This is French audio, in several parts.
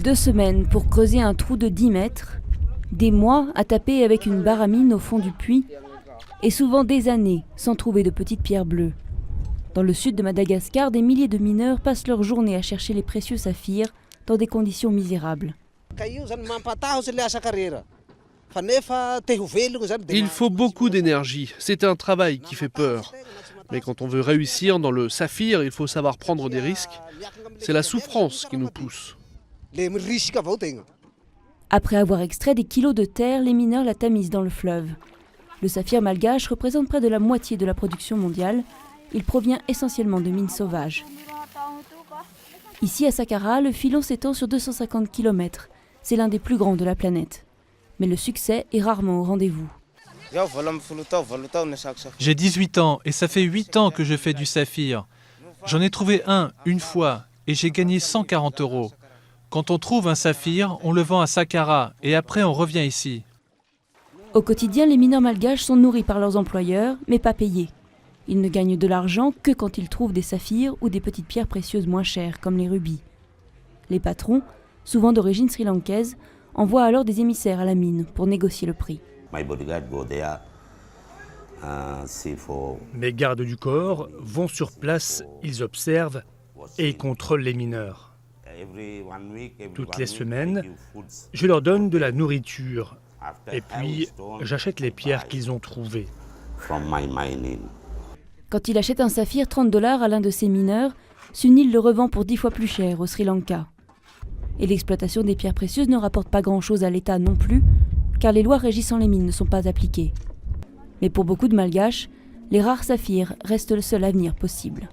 2 semaines pour creuser un trou de 10 mètres, des mois à taper avec une barre à mine au fond du puits, et souvent des années sans trouver de petites pierres bleues. Dans le sud de Madagascar, des milliers de mineurs passent leur journée à chercher les précieux saphirs dans des conditions misérables. Il faut beaucoup d'énergie, c'est un travail qui fait peur. Mais quand on veut réussir dans le saphir, il faut savoir prendre des risques. C'est la souffrance qui nous pousse. Après avoir extrait des kilos de terre, les mineurs la tamisent dans le fleuve. Le saphir malgache représente près de la moitié de la production mondiale. Il provient essentiellement de mines sauvages. Ici à Saqqara, le filon s'étend sur 250 km. C'est l'un des plus grands de la planète. Mais le succès est rarement au rendez-vous. J'ai 18 ans et ça fait 8 ans que je fais du saphir. J'en ai trouvé un, une fois, et j'ai gagné 140 €. Quand on trouve un saphir, on le vend à Saqqara et après on revient ici. Au quotidien, les mineurs malgaches sont nourris par leurs employeurs, mais pas payés. Ils ne gagnent de l'argent que quand ils trouvent des saphirs ou des petites pierres précieuses moins chères, comme les rubis. Les patrons, souvent d'origine sri-lankaise, envoient alors des émissaires à la mine pour négocier le prix. Mes gardes du corps vont sur place, ils observent et contrôlent les mineurs. Toutes les semaines, je leur donne de la nourriture et puis j'achète les pierres qu'ils ont trouvées. Quand il achète un saphir 30 $ à l'un de ses mineurs, Sunil le revend pour 10 fois plus cher au Sri Lanka. Et l'exploitation des pierres précieuses ne rapporte pas grand-chose à l'État non plus, car les lois régissant les mines ne sont pas appliquées. Mais pour beaucoup de Malgaches, les rares saphirs restent le seul avenir possible.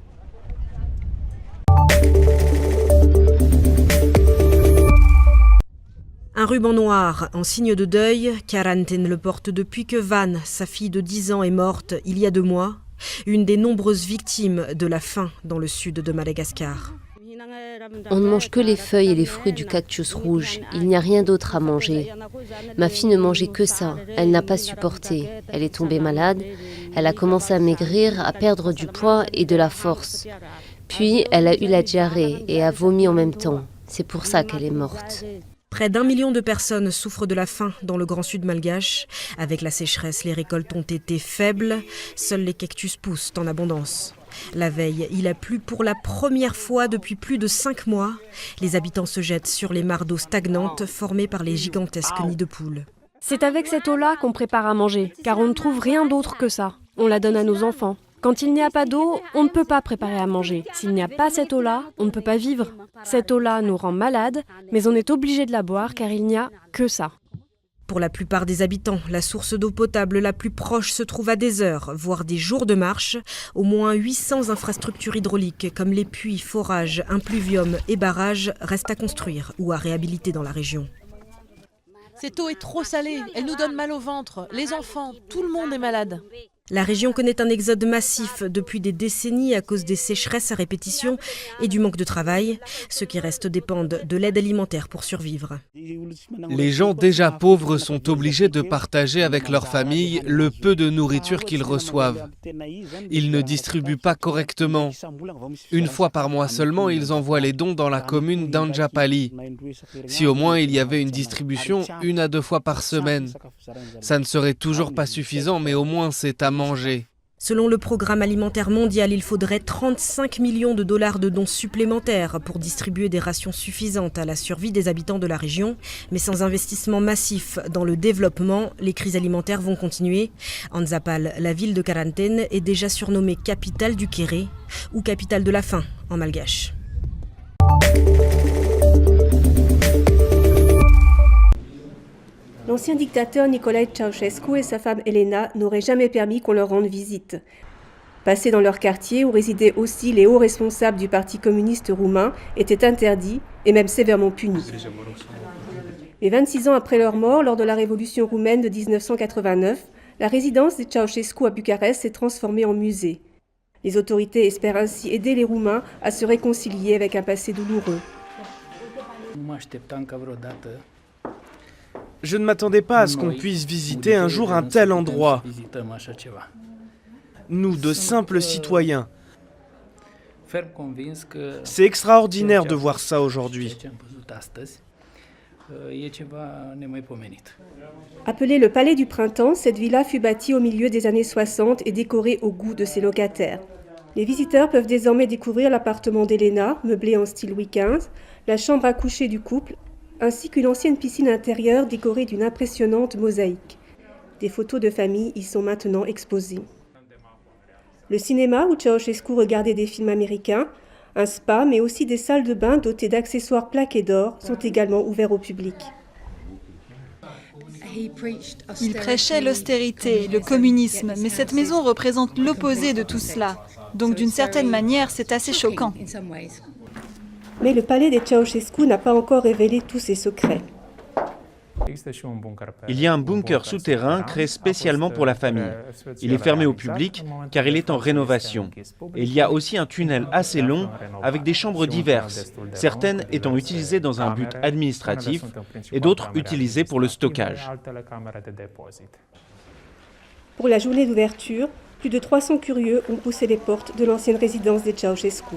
Un ruban noir en signe de deuil, Karanten le porte depuis que Van, sa fille de 10 ans, est morte il y a 2 mois, une des nombreuses victimes de la faim dans le sud de Madagascar. On ne mange que les feuilles et les fruits du cactus rouge. Il n'y a rien d'autre à manger. Ma fille ne mangeait que ça. Elle n'a pas supporté. Elle est tombée malade. Elle a commencé à maigrir, à perdre du poids et de la force. Puis, elle a eu la diarrhée et a vomi en même temps. C'est pour ça qu'elle est morte. Près d'1 million de personnes souffrent de la faim dans le grand sud malgache. Avec la sécheresse, les récoltes ont été faibles. Seuls les cactus poussent en abondance. La veille, il a plu pour la première fois depuis plus de 5 mois. Les habitants se jettent sur les mares d'eau stagnantes formées par les gigantesques nids de poules. C'est avec cette eau-là qu'on prépare à manger, car on ne trouve rien d'autre que ça. On la donne à nos enfants. Quand il n'y a pas d'eau, on ne peut pas préparer à manger. S'il n'y a pas cette eau-là, on ne peut pas vivre. Cette eau-là nous rend malades, mais on est obligé de la boire car il n'y a que ça. Pour la plupart des habitants, la source d'eau potable la plus proche se trouve à des heures, voire des jours de marche. Au moins 800 infrastructures hydrauliques comme les puits, forages, impluviums et barrages restent à construire ou à réhabiliter dans la région. Cette eau est trop salée, elle nous donne mal au ventre. Les enfants, tout le monde est malade. La région connaît un exode massif depuis des décennies à cause des sécheresses à répétition et du manque de travail. Ceux qui restent dépendent de l'aide alimentaire pour survivre. Les gens déjà pauvres sont obligés de partager avec leur famille le peu de nourriture qu'ils reçoivent. Ils ne distribuent pas correctement. 1 fois par mois seulement, ils envoient les dons dans la commune d'Anjapali. Si au moins il y avait une distribution 1 à 2 fois par semaine. Ça ne serait toujours pas suffisant, mais au moins c'est à manger. Selon le programme alimentaire mondial, il faudrait 35 millions de dollars de dons supplémentaires pour distribuer des rations suffisantes à la survie des habitants de la région. Mais sans investissement massif dans le développement, les crises alimentaires vont continuer. Anzapal, la ville de Karanten, est déjà surnommée capitale du Kéré ou capitale de la faim en malgache. L'ancien dictateur Nicolae Ceausescu et sa femme Elena n'auraient jamais permis qu'on leur rende visite. Passer dans leur quartier, où résidaient aussi les hauts responsables du Parti communiste roumain, était interdit et même sévèrement puni. Mais 26 ans après leur mort, lors de la révolution roumaine de 1989, la résidence de Ceausescu à Bucarest s'est transformée en musée. Les autorités espèrent ainsi aider les Roumains à se réconcilier avec un passé douloureux. Je ne m'attendais pas à ce qu'on puisse visiter un jour un tel endroit. Nous, de simples citoyens. C'est extraordinaire de voir ça aujourd'hui. Appelée le Palais du Printemps, cette villa fut bâtie au milieu des années 60 et décorée au goût de ses locataires. Les visiteurs peuvent désormais découvrir l'appartement d'Elena, meublé en style Louis XV, la chambre à coucher du couple, ainsi qu'une ancienne piscine intérieure décorée d'une impressionnante mosaïque. Des photos de famille y sont maintenant exposées. Le cinéma où Ceausescu regardait des films américains, un spa, mais aussi des salles de bain dotées d'accessoires plaqués d'or sont également ouverts au public. Il prêchait l'austérité, le communisme, mais cette maison représente l'opposé de tout cela. Donc d'une certaine manière, c'est assez choquant. Mais le palais de Ceausescu n'a pas encore révélé tous ses secrets. Il y a un bunker souterrain créé spécialement pour la famille. Il est fermé au public car il est en rénovation. Et il y a aussi un tunnel assez long avec des chambres diverses, certaines étant utilisées dans un but administratif et d'autres utilisées pour le stockage. Pour la journée d'ouverture, plus de 300 curieux ont poussé les portes de l'ancienne résidence des Ceausescu.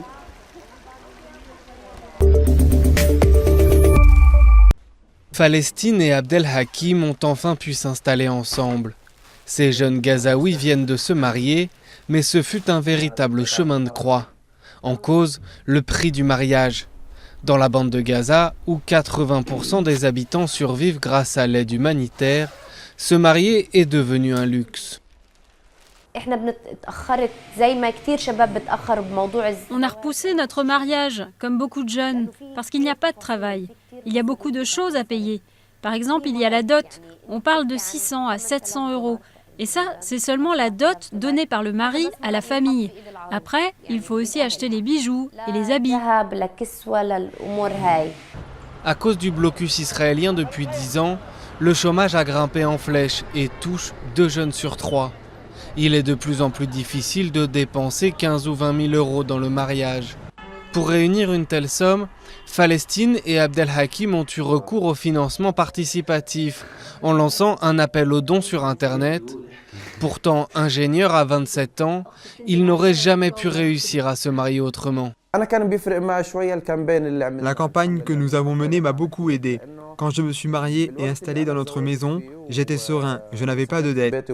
Palestine et Abdelhakim ont enfin pu s'installer ensemble. Ces jeunes Gazaouis viennent de se marier, mais ce fut un véritable chemin de croix. En cause, le prix du mariage. Dans la bande de Gaza, où 80% des habitants survivent grâce à l'aide humanitaire, se marier est devenu un luxe. On a repoussé notre mariage, comme beaucoup de jeunes, parce qu'il n'y a pas de travail. Il y a beaucoup de choses à payer. Par exemple, il y a la dot. On parle de 600 à 700 euros. Et ça, c'est seulement la dot donnée par le mari à la famille. Après, il faut aussi acheter les bijoux et les habits. À cause du blocus israélien depuis 10 ans, le chômage a grimpé en flèche et touche 2 jeunes sur 3. Il est de plus en plus difficile de dépenser 15 ou 20 000 euros dans le mariage. Pour réunir une telle somme, Palestine et Abdelhakim ont eu recours au financement participatif en lançant un appel aux dons sur Internet. Pourtant, ingénieur à 27 ans, il n'aurait jamais pu réussir à se marier autrement. La campagne que nous avons menée m'a beaucoup aidé. Quand je me suis marié et installé dans notre maison, j'étais serein, je n'avais pas de dette.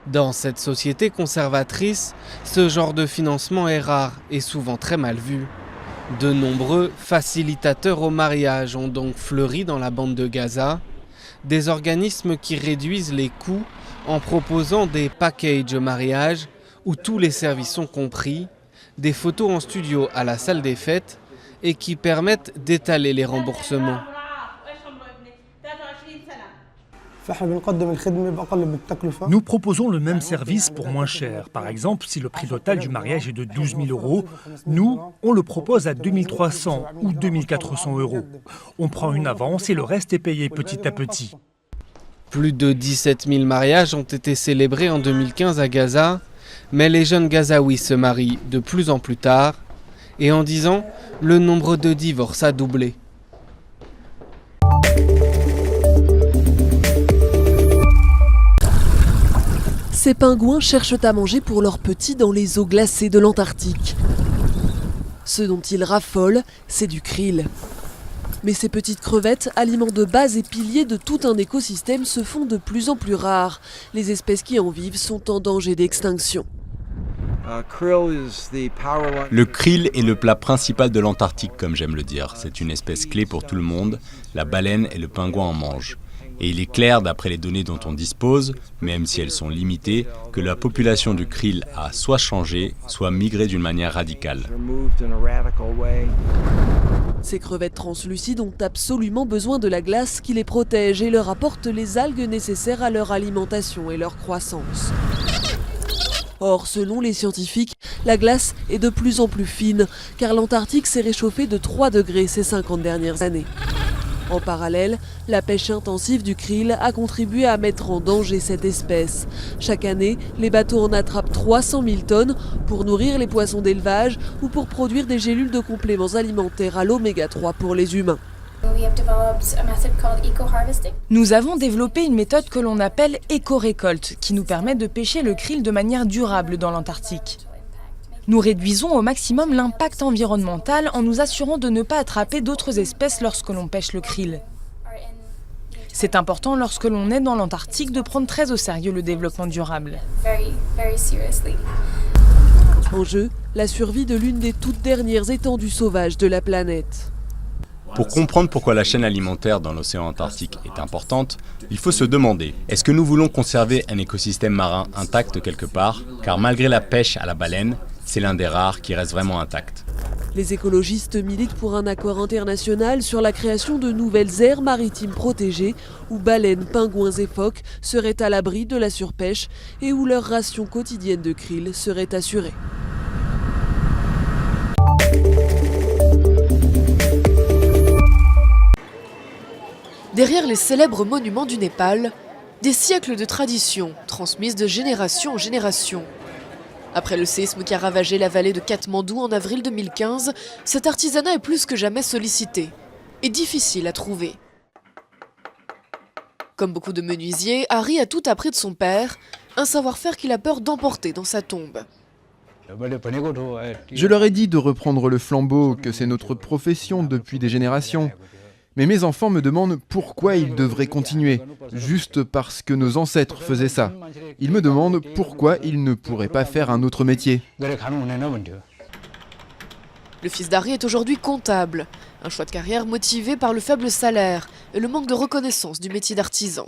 Dans cette société conservatrice, ce genre de financement est rare et souvent très mal vu. De nombreux facilitateurs au mariage ont donc fleuri dans la bande de Gaza, des organismes qui réduisent les coûts en proposant des packages mariage où tous les services sont compris, des photos en studio à la salle des fêtes et qui permettent d'étaler les remboursements. Nous proposons le même service pour moins cher. Par exemple, si le prix total du mariage est de 12 000 euros, nous, on le propose à 2 300 ou 2 400 euros. On prend une avance et le reste est payé petit à petit. Plus de 17 000 mariages ont été célébrés en 2015 à Gaza, mais les jeunes Gazaouis se marient de plus en plus tard. Et en 10 ans, le nombre de divorces a doublé. Ces pingouins cherchent à manger pour leurs petits dans les eaux glacées de l'Antarctique. Ce dont ils raffolent, c'est du krill. Mais ces petites crevettes, aliments de base et piliers de tout un écosystème, se font de plus en plus rares. Les espèces qui en vivent sont en danger d'extinction. Le krill est le plat principal de l'Antarctique, comme j'aime le dire. C'est une espèce clé pour tout le monde. La baleine et le pingouin en mangent. Et il est clair, d'après les données dont on dispose, même si elles sont limitées, que la population du krill a soit changé, soit migré d'une manière radicale. Ces crevettes translucides ont absolument besoin de la glace qui les protège et leur apporte les algues nécessaires à leur alimentation et leur croissance. Or, selon les scientifiques, la glace est de plus en plus fine, car l'Antarctique s'est réchauffé de 3 degrés ces 50 dernières années. En parallèle, la pêche intensive du krill a contribué à mettre en danger cette espèce. Chaque année, les bateaux en attrapent 300 000 tonnes pour nourrir les poissons d'élevage ou pour produire des gélules de compléments alimentaires à l'oméga 3 pour les humains. Nous avons développé une méthode que l'on appelle éco-récolte, qui nous permet de pêcher le krill de manière durable dans l'Antarctique. Nous réduisons au maximum l'impact environnemental en nous assurant de ne pas attraper d'autres espèces lorsque l'on pêche le krill. C'est important lorsque l'on est dans l'Antarctique de prendre très au sérieux le développement durable. En jeu, la survie de l'une des toutes dernières étendues sauvages de la planète. Pour comprendre pourquoi la chaîne alimentaire dans l'océan Antarctique est importante, il faut se demander, est-ce que nous voulons conserver un écosystème marin intact quelque part? Car malgré la pêche à la baleine, c'est l'un des rares qui reste vraiment intact. Les écologistes militent pour un accord international sur la création de nouvelles aires maritimes protégées où baleines, pingouins et phoques seraient à l'abri de la surpêche et où leur ration quotidienne de krill serait assurée. Derrière les célèbres monuments du Népal, des siècles de traditions transmises de génération en génération. Après le séisme qui a ravagé la vallée de Katmandou en avril 2015, cet artisanat est plus que jamais sollicité et difficile à trouver. Comme beaucoup de menuisiers, Harry a tout appris de son père, un savoir-faire qu'il a peur d'emporter dans sa tombe. Je leur ai dit de reprendre le flambeau, que c'est notre profession depuis des générations. Mais mes enfants me demandent pourquoi ils devraient continuer, juste parce que nos ancêtres faisaient ça. Ils me demandent pourquoi ils ne pourraient pas faire un autre métier. Le fils d'Harry est aujourd'hui comptable, un choix de carrière motivé par le faible salaire et le manque de reconnaissance du métier d'artisan.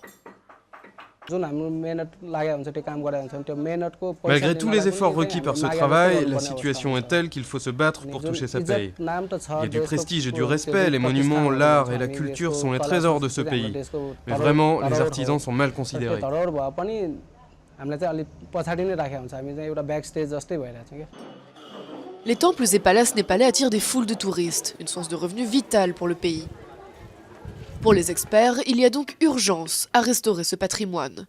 Malgré tous les efforts requis par ce travail, la situation est telle qu'il faut se battre pour toucher sa paye. Il y a du prestige et du respect, les monuments, l'art et la culture sont les trésors de ce pays. Mais vraiment, les artisans sont mal considérés. Les temples et palaces népalais attirent des foules de touristes, une source de revenus vitale pour le pays. Pour les experts, il y a donc urgence à restaurer ce patrimoine.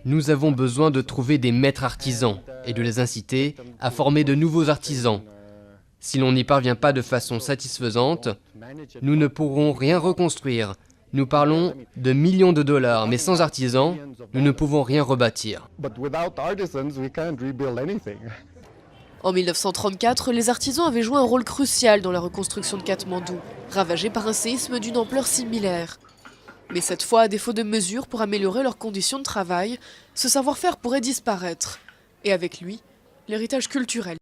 Nous avons besoin de trouver des maîtres artisans et de les inciter à former de nouveaux artisans. Si l'on n'y parvient pas de façon satisfaisante, nous ne pourrons rien reconstruire. Nous parlons de millions de dollars, mais sans artisans, nous ne pouvons rien rebâtir. En 1934, les artisans avaient joué un rôle crucial dans la reconstruction de Katmandou, ravagée par un séisme d'une ampleur similaire. Mais cette fois, à défaut de mesures pour améliorer leurs conditions de travail, ce savoir-faire pourrait disparaître. Et avec lui, l'héritage culturel.